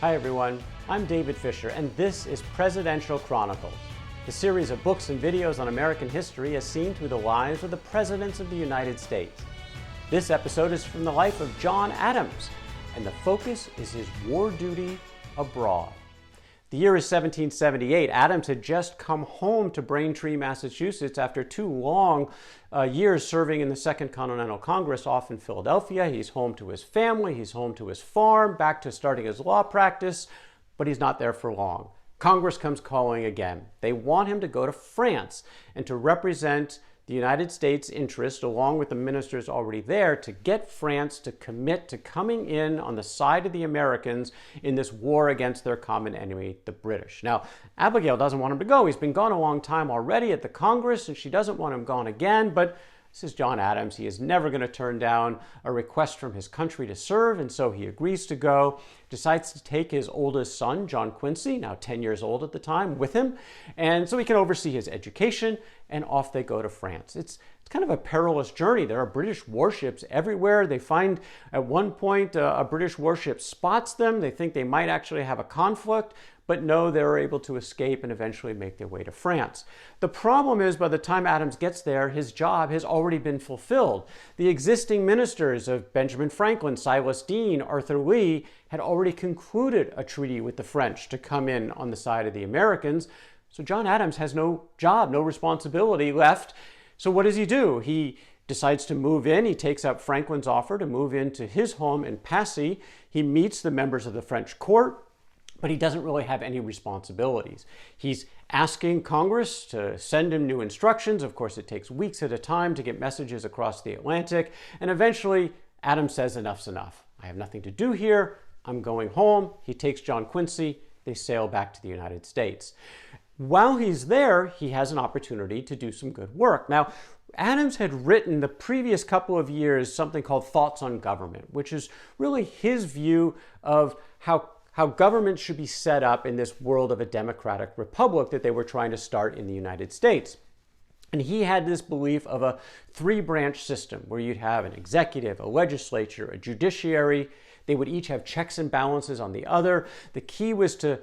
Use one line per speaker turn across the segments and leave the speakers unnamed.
Hi everyone, I'm David Fisher, and this is Presidential Chronicles, the series of books and videos on American history as seen through the lives of the presidents of the United States. This episode is from the life of John Adams, and the focus is his war duty abroad. The year is 1778. Adams had just come home to Braintree, Massachusetts after 2 long years serving in the Second Continental Congress off in Philadelphia. He's home to his family, he's home to his farm, back to starting his law practice, but he's not there for long. Congress comes calling again. They want him to go to France and to represent the United States' interest, along with the ministers already there, to get France to commit to coming in on the side of the Americans in this war against their common enemy, the British. Now, Abigail doesn't want him to go. He's been gone a long time already at the Congress, and she doesn't want him gone again, but this is John Adams. He is never going to turn down a request from his country to serve, and so he agrees to go, decides to take his oldest son, John Quincy, now 10 years old at the time, with him, and so he can oversee his education, and off they go to France. It's kind of a perilous journey. There are British warships everywhere. They find at one point a British warship spots them. They think they might actually have a conflict, but no, they're able to escape and eventually make their way to France. The problem is, by the time Adams gets there, his job has already been fulfilled. The existing ministers of Benjamin Franklin, Silas Deane, Arthur Lee had already concluded a treaty with the French to come in on the side of the Americans. So John Adams has no job, no responsibility left. So what does he do? He decides to move in. He takes up Franklin's offer to move into his home in Passy. He meets the members of the French court, but he doesn't really have any responsibilities. He's asking Congress to send him new instructions. Of course, it takes weeks at a time to get messages across the Atlantic. And eventually, Adams says, enough's enough. I have nothing to do here. I'm going home. He takes John Quincy. They sail back to the United States. While he's there, he has an opportunity to do some good work. Now, Adams had written the previous couple of years something called Thoughts on Government, which is really his view of how government should be set up in this world of a democratic republic that they were trying to start in the United States. And he had this belief of a 3-branch system where you'd have an executive, a legislature, a judiciary. They would each have checks and balances on the other. The key was to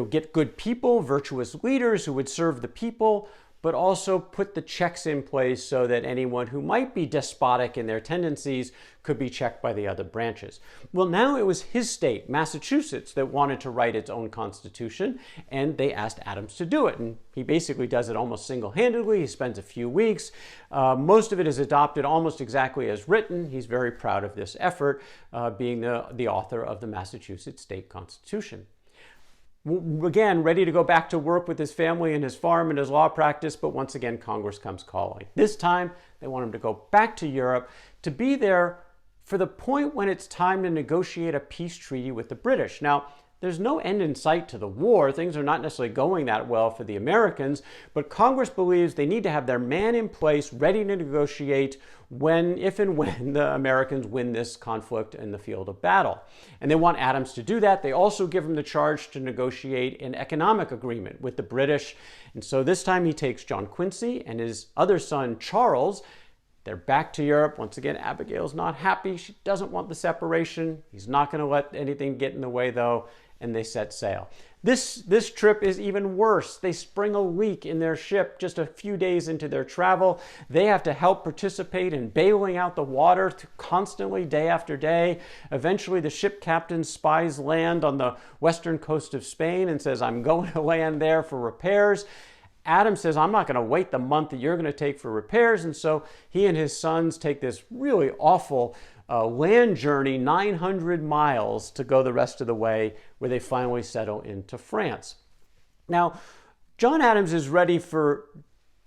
get good people, virtuous leaders who would serve the people, but also put the checks in place so that anyone who might be despotic in their tendencies could be checked by the other branches. Well, now it was his state, Massachusetts, that wanted to write its own constitution, and they asked Adams to do it. And he basically does it almost single-handedly. He spends a few weeks. Most of it is adopted almost exactly as written. He's very proud of this effort, being the author of the Massachusetts State Constitution. Again, ready to go back to work with his family and his farm and his law practice, but once again, Congress comes calling. This time, they want him to go back to Europe to be there for the point when it's time to negotiate a peace treaty with the British. Now, there's no end in sight to the war. Things are not necessarily going that well for the Americans, but Congress believes they need to have their man in place ready to negotiate if and when the Americans win this conflict in the field of battle. And they want Adams to do that. They also give him the charge to negotiate an economic agreement with the British. And so this time he takes John Quincy and his other son, Charles. They're back to Europe. Once again, Abigail's not happy. She doesn't want the separation. He's not going to let anything get in the way, though, and they set sail. This trip is even worse. They spring a leak in their ship just a few days into their travel. They have to help participate in bailing out the water constantly, day after day. Eventually, the ship captain spies land on the western coast of Spain and says, I'm going to land there for repairs. Adams says, I'm not going to wait the month that you're going to take for repairs. And so he and his sons take this really awful land journey, 900 miles, to go the rest of the way, where they finally settle into France. Now, John Adams is ready for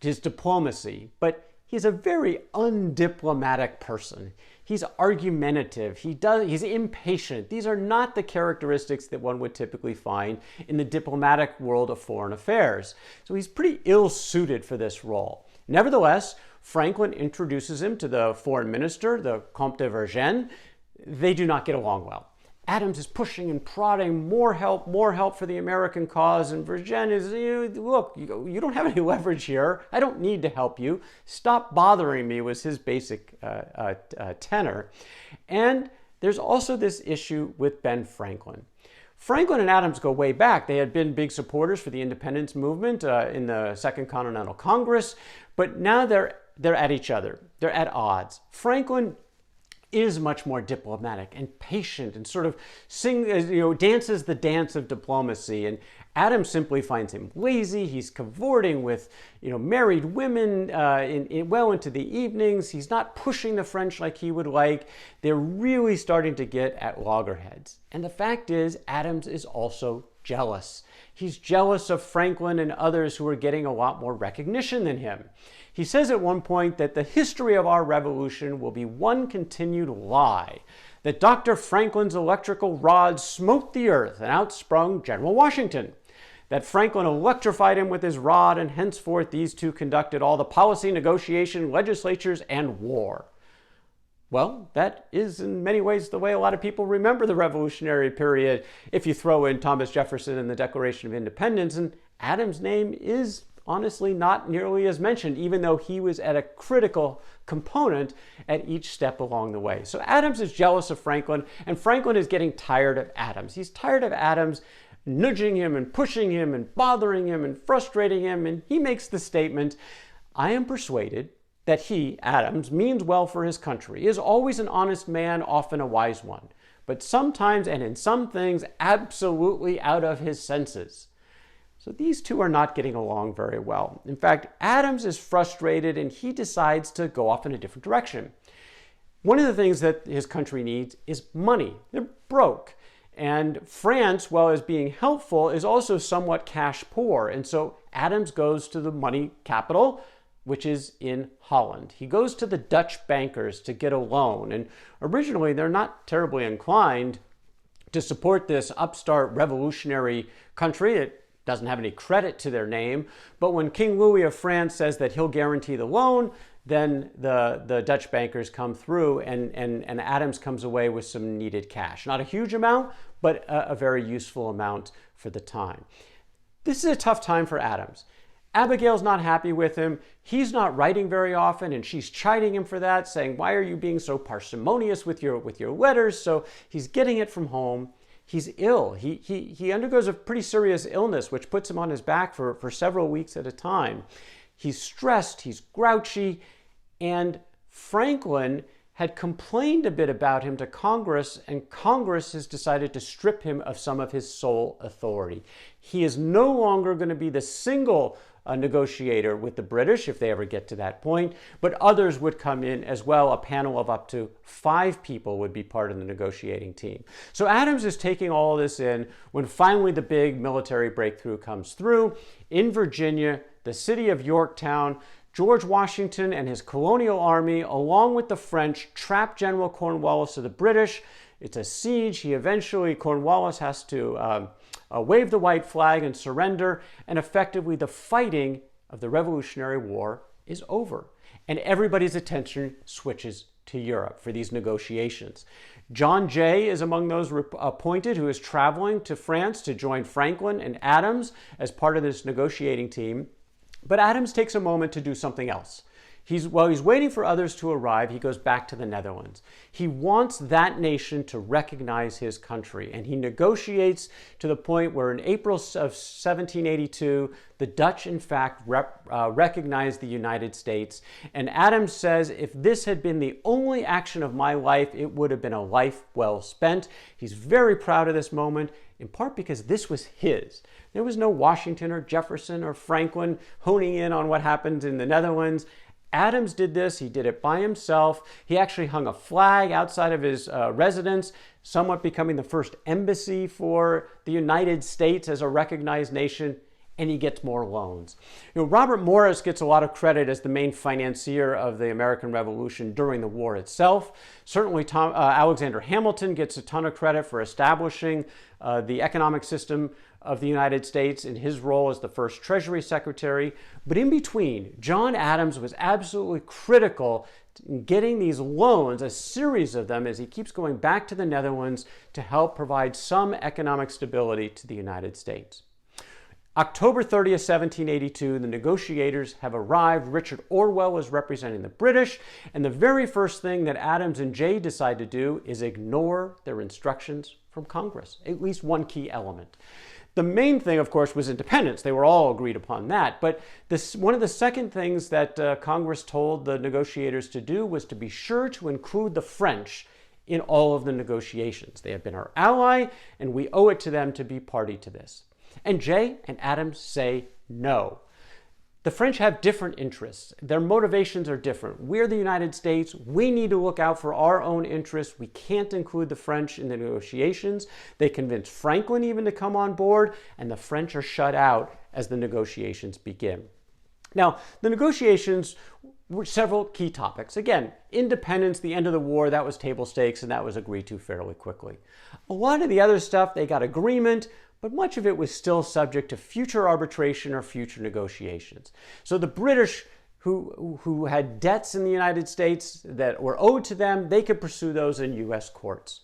his diplomacy, but he's a very undiplomatic person. He's argumentative. He's impatient. These are not the characteristics that one would typically find in the diplomatic world of foreign affairs. So he's pretty ill-suited for this role. Nevertheless, Franklin introduces him to the foreign minister, the Comte de Vergennes. They do not get along well. Adams is pushing and prodding, more help for the American cause, and Vergennes is, look, you don't have any leverage here. I don't need to help you. Stop bothering me, was his basic tenor. And there's also this issue with Ben Franklin. Franklin and Adams go way back. They had been big supporters for the independence movement in the Second Continental Congress, but now they're at each other. They're at odds. Franklin is much more diplomatic and patient and sort of dances the dance of diplomacy. And Adams simply finds him lazy. He's cavorting with, married women well into the evenings. He's not pushing the French like he would like. They're really starting to get at loggerheads. And the fact is, Adams is also jealous. He's jealous of Franklin and others who are getting a lot more recognition than him. He says at one point that the history of our revolution will be one continued lie, that Dr. Franklin's electrical rod smote the earth and outsprung General Washington, that Franklin electrified him with his rod, and henceforth these two conducted all the policy, negotiation, legislatures, and war. Well, that is in many ways the way a lot of people remember the Revolutionary period, if you throw in Thomas Jefferson and the Declaration of Independence, and Adams' name is honestly not nearly as mentioned, even though he was at a critical component at each step along the way. So Adams is jealous of Franklin, and Franklin is getting tired of Adams. He's tired of Adams nudging him and pushing him and bothering him and frustrating him, and he makes the statement, "I am persuaded that he, Adams, means well for his country, is always an honest man, often a wise one, but sometimes and in some things absolutely out of his senses." So these two are not getting along very well. In fact, Adams is frustrated and he decides to go off in a different direction. One of the things that his country needs is money. They're broke. And France, while as being helpful, is also somewhat cash poor. And so Adams goes to the money capital, which is in Holland. He goes to the Dutch bankers to get a loan. And originally, they're not terribly inclined to support this upstart revolutionary country. It doesn't have any credit to their name. But when King Louis of France says that he'll guarantee the loan, then the Dutch bankers come through and Adams comes away with some needed cash. Not a huge amount, but a very useful amount for the time. This is a tough time for Adams. Abigail's not happy with him. He's not writing very often, and she's chiding him for that, saying, "Why are you being so parsimonious with your letters?" So he's getting it from home. He's ill. He undergoes a pretty serious illness, which puts him on his back for several weeks at a time. He's stressed, he's grouchy, and Franklin had complained a bit about him to Congress, and Congress has decided to strip him of some of his sole authority. He is no longer going to be the single negotiator with the British, if they ever get to that point, but others would come in as well. A panel of up to 5 people would be part of the negotiating team. So Adams is taking all of this in when finally the big military breakthrough comes through. In Virginia, the city of Yorktown, George Washington and his colonial army, along with the French, trap General Cornwallis of the British. It's a siege. Cornwallis has to wave the white flag and surrender, and effectively the fighting of the Revolutionary War is over. And everybody's attention switches to Europe for these negotiations. John Jay is among those appointed who is traveling to France to join Franklin and Adams as part of this negotiating team. But Adams takes a moment to do something else. While he's waiting for others to arrive, he goes back to the Netherlands. He wants that nation to recognize his country, and he negotiates to the point where in April of 1782, the Dutch, in fact, recognized the United States. And Adams says, if this had been the only action of my life, it would have been a life well spent. He's very proud of this moment, in part because this was his. There was no Washington or Jefferson or Franklin honing in on what happened in the Netherlands. Adams did this. He did it by himself. He actually hung a flag outside of his residence, somewhat becoming the first embassy for the United States as a recognized nation, and he gets more loans. Robert Morris gets a lot of credit as the main financier of the American Revolution during the war itself. Certainly Alexander Hamilton gets a ton of credit for establishing the economic system of the United States in his role as the first Treasury Secretary. But in between, John Adams was absolutely critical in getting these loans, a series of them, as he keeps going back to the Netherlands to help provide some economic stability to the United States. October 30th, 1782, the negotiators have arrived. Richard Orwell is representing the British, and the very first thing that Adams and Jay decide to do is ignore their instructions from Congress, at least one key element. The main thing, of course, was independence. They were all agreed upon that. But one of the second things that Congress told the negotiators to do was to be sure to include the French in all of the negotiations. They have been our ally, and we owe it to them to be party to this. And Jay and Adams say no. The French have different interests. Their motivations are different. We're the United States. We need to look out for our own interests. We can't include the French in the negotiations. They convince Franklin even to come on board, and the French are shut out as the negotiations begin. Now, the negotiations were several key topics. Again, independence, the end of the war, that was table stakes, and that was agreed to fairly quickly. A lot of the other stuff, they got agreement, but much of it was still subject to future arbitration or future negotiations. So the British, who had debts in the United States that were owed to them, they could pursue those in U.S. courts.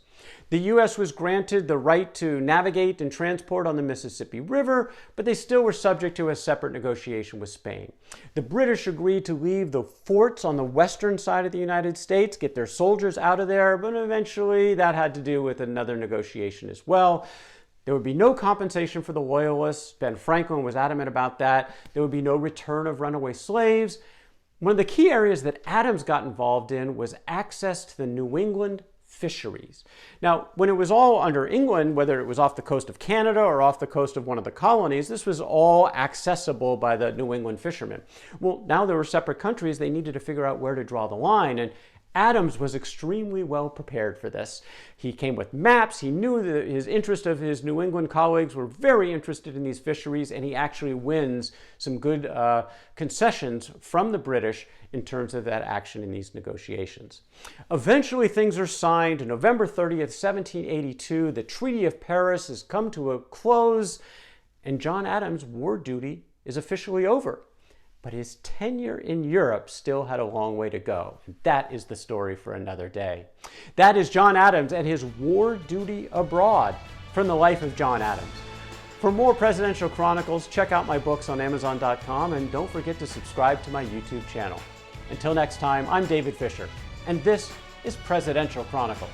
The U.S. was granted the right to navigate and transport on the Mississippi River, but they still were subject to a separate negotiation with Spain. The British agreed to leave the forts on the western side of the United States, get their soldiers out of there, but eventually that had to do with another negotiation as well. There would be no compensation for the Loyalists. Ben Franklin was adamant about that. There would be no return of runaway slaves. One of the key areas that Adams got involved in was access to the New England fisheries. Now, when it was all under England, whether it was off the coast of Canada or off the coast of one of the colonies, this was all accessible by the New England fishermen. Well, now there were separate countries. They needed to figure out where to draw the line, and Adams was extremely well prepared for this. He came with maps. He knew that his interest of his New England colleagues were very interested in these fisheries, and he actually wins some good concessions from the British in terms of that action in these negotiations. Eventually, things are signed. November 30th, 1782, the Treaty of Paris has come to a close, and John Adams' war duty is officially over. But his tenure in Europe still had a long way to go. And that is the story for another day. That is John Adams and his war duty abroad from the life of John Adams. For more Presidential Chronicles, check out my books on Amazon.com, and don't forget to subscribe to my YouTube channel. Until next time, I'm David Fisher, and this is Presidential Chronicles.